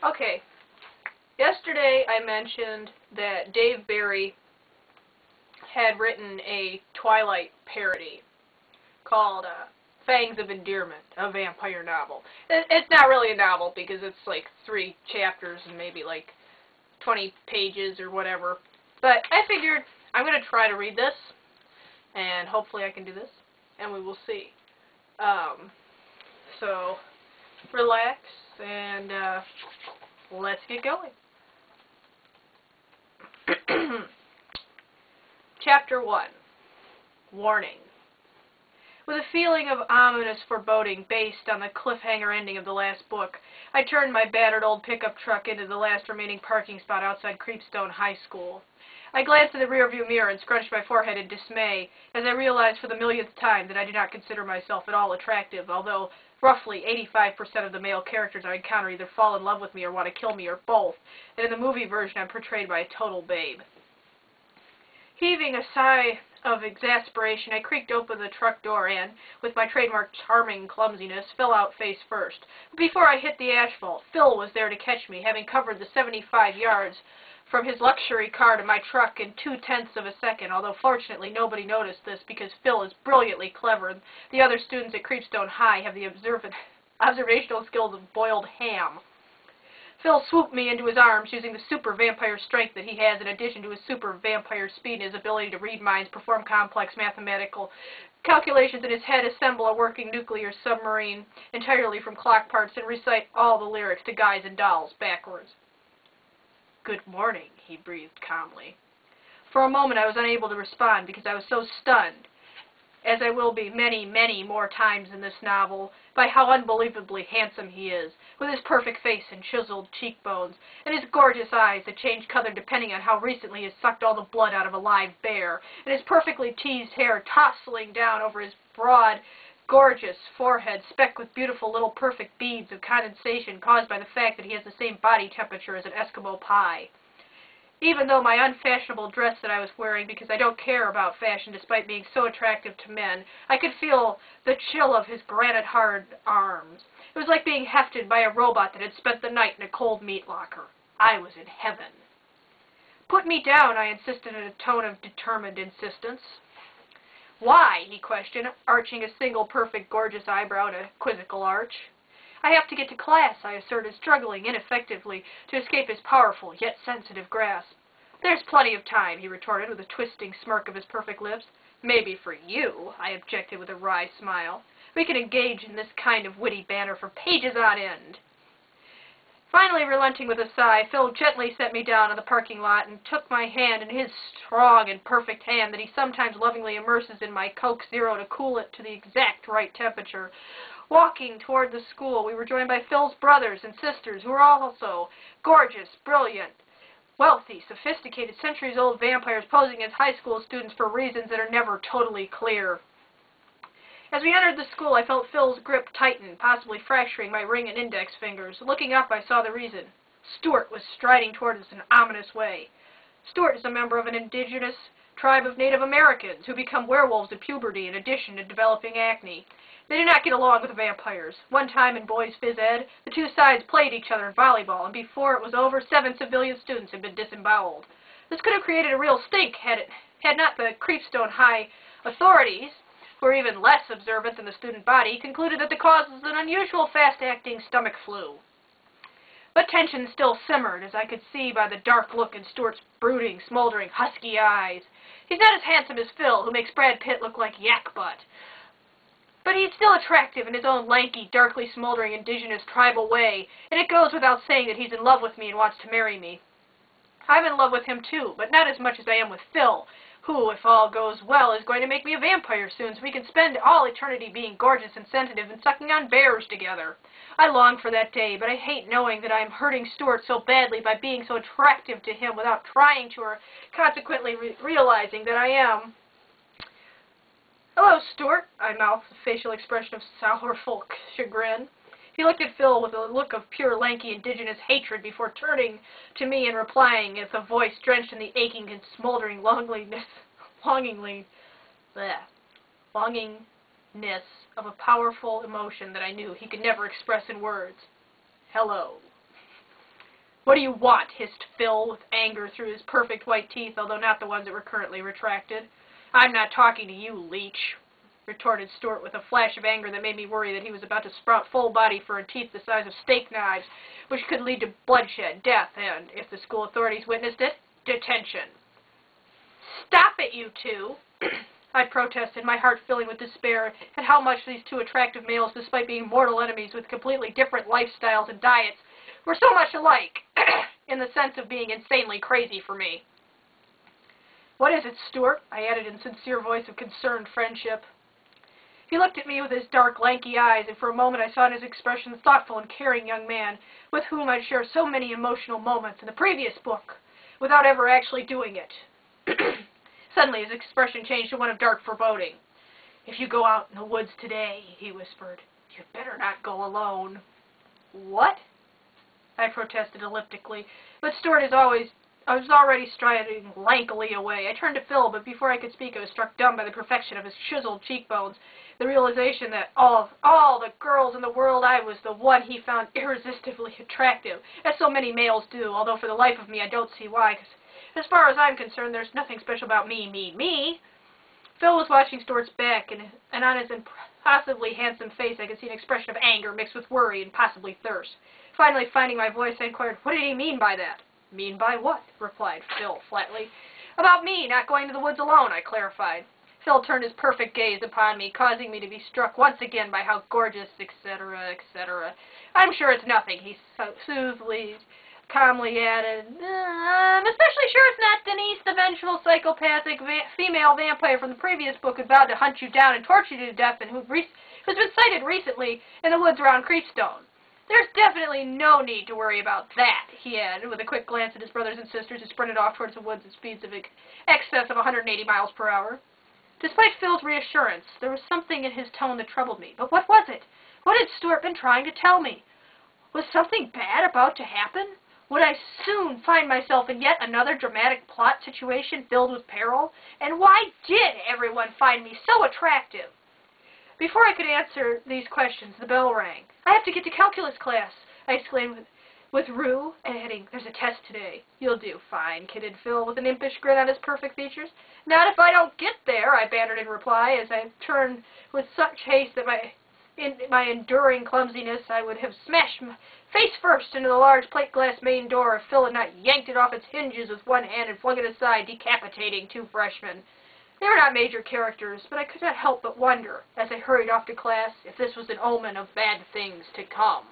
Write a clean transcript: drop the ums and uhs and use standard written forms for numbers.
Okay, yesterday I mentioned that Dave Barry had written a Twilight parody called Fangs of Endearment, a vampire novel. It's not really a novel because it's like 3 chapters and maybe like 20 pages or whatever. But I figured I'm going to try to read this, and hopefully I can do this, and we will see. So, relax, and let's get going. Chapter 1. Warning. With a feeling of ominous foreboding based on the cliffhanger ending of the last book, I turned my battered old pickup truck into the last remaining parking spot outside Creepstone High School. I glanced in the rearview mirror and scrunched my forehead in dismay as I realized for the millionth time that I did not consider myself at all attractive, although roughly 85% of the male characters I encounter either fall in love with me or want to kill me or both, and in the movie version I'm portrayed by a total babe. Heaving a sigh of exasperation, I creaked open the truck door and, with my trademark charming clumsiness, fell out face first. But before I hit the asphalt, Phil was there to catch me, having covered the 75 yards from his luxury car to my truck in 0.2 of a second, although fortunately nobody noticed this because Phil is brilliantly clever and the other students at Creepstone High have the observational skills of boiled ham. Phil swooped me into his arms using the super vampire strength that he has in addition to his super vampire speed and his ability to read minds, perform complex mathematical calculations in his head, assemble a working nuclear submarine entirely from clock parts, and recite all the lyrics to Guys and Dolls backwards. "Good morning," he breathed calmly. For a moment I was unable to respond because I was so stunned, as I will be many, many more times in this novel, by how unbelievably handsome he is, with his perfect face and chiseled cheekbones, and his gorgeous eyes that change color depending on how recently he has sucked all the blood out of a live bear, and his perfectly teased hair tousling down over his broad, gorgeous forehead, specked with beautiful little perfect beads of condensation caused by the fact that he has the same body temperature as an Eskimo pie. Even though my unfashionable dress that I was wearing, because I don't care about fashion despite being so attractive to men, I could feel the chill of his granite-hard arms. It was like being hefted by a robot that had spent the night in a cold meat locker. I was in heaven. "Put me down," I insisted in a tone of determined insistence. "Why?" he questioned, arching a single perfect gorgeous eyebrow in a quizzical arch. "I have to get to class," I asserted, struggling ineffectively to escape his powerful yet sensitive grasp. "There's plenty of time," he retorted with a twisting smirk of his perfect lips. "Maybe for you," I objected with a wry smile. "We can engage in this kind of witty banter for pages on end." Finally relenting with a sigh, Phil gently set me down in the parking lot and took my hand in his strong and perfect hand that he sometimes lovingly immerses in my Coke Zero to cool it to the exact right temperature. Walking toward the school, we were joined by Phil's brothers and sisters, who were also gorgeous, brilliant, wealthy, sophisticated, centuries-old vampires posing as high school students for reasons that are never totally clear. As we entered the school, I felt Phil's grip tighten, possibly fracturing my ring and index fingers. Looking up, I saw the reason. Stuart was striding toward us in an ominous way. Stuart is a member of an indigenous tribe of Native Americans who become werewolves at puberty in addition to developing acne. They do not get along with the vampires. One time in boys' phys ed, the two sides played each other in volleyball, and before it was over, 7 civilian students had been disemboweled. This could have created a real stink had not the Creepstone High authorities, who are even less observant than the student body, concluded that the cause was an unusual fast-acting stomach flu. But tension still simmered, as I could see by the dark look in Stuart's brooding, smoldering, husky eyes. He's not as handsome as Phil, who makes Brad Pitt look like yak butt. But he's still attractive in his own lanky, darkly smoldering, indigenous, tribal way, and it goes without saying that he's in love with me and wants to marry me. I'm in love with him too, but not as much as I am with Phil, who, if all goes well, is going to make me a vampire soon so we can spend all eternity being gorgeous and sensitive and sucking on bears together. I long for that day, but I hate knowing that I am hurting Stuart so badly by being so attractive to him without trying to, or consequently realizing that I am. "Hello, Stuart," I mouthed with a facial expression of sorrowful chagrin. He looked at Phil with a look of pure lanky indigenous hatred before turning to me and replying with a voice drenched in the aching and smoldering longingness of a powerful emotion that I knew he could never express in words. "Hello." "What do you want?" hissed Phil, with anger through his perfect white teeth, although not the ones that were currently retracted. "I'm not talking to you, leech," retorted Stuart with a flash of anger that made me worry that he was about to sprout full-body fur and teeth the size of steak knives, which could lead to bloodshed, death, and, if the school authorities witnessed it, detention. "Stop it, you two," I protested, my heart filling with despair at how much these two attractive males, despite being mortal enemies with completely different lifestyles and diets, were so much alike, in the sense of being insanely crazy for me. "What is it, Stuart?" I added in sincere voice of concerned friendship. He looked at me with his dark, lanky eyes, and for a moment I saw in his expression the thoughtful and caring young man with whom I'd shared so many emotional moments in the previous book, without ever actually doing it. Suddenly his expression changed to one of dark foreboding. "If you go out in the woods today," he whispered, "you'd better not go alone." "What?" I protested elliptically, but Stuart I was already striding lankily away. I turned to Phil, but before I could speak I was struck dumb by the perfection of his chiseled cheekbones, the realization that of all the girls in the world I was the one he found irresistibly attractive, as so many males do, although for the life of me I don't see why, 'cause as far as I'm concerned there's nothing special about me. Phil was watching Stuart's back, and on his impossibly handsome face I could see an expression of anger mixed with worry and possibly thirst. Finally, finding my voice, I inquired, "What did he mean by that?" "Mean by what?" replied Phil flatly. "About me not going to the woods alone," I clarified. Phil turned his perfect gaze upon me, causing me to be struck once again by how gorgeous, etc., etc. "I'm sure it's nothing," he soothingly, calmly added. "I'm especially sure it's not Denise, the vengeful, psychopathic female vampire from the previous book who vowed to hunt you down and torture you to death and who's been sighted recently in the woods around Creepstone. There's definitely no need to worry about that," he added, with a quick glance at his brothers and sisters who sprinted off towards the woods at speeds of excess of 180 miles per hour. Despite Phil's reassurance, there was something in his tone that troubled me. But what was it? What had Stuart been trying to tell me? Was something bad about to happen? Would I soon find myself in yet another dramatic plot situation filled with peril? And why did everyone find me so attractive? Before I could answer these questions, the bell rang. "I have to get to calculus class," I exclaimed with Rue, adding, "There's a test today." "You'll do fine," kidded Phil, with an impish grin on his perfect features. "Not if I don't get there," I bantered in reply, as I turned with such haste that in my enduring clumsiness I would have smashed face first into the large plate-glass main door if Phil had not yanked it off its hinges with one hand and flung it aside, decapitating two freshmen. They were not major characters, but I could not help but wonder, as I hurried off to class, if this was an omen of bad things to come.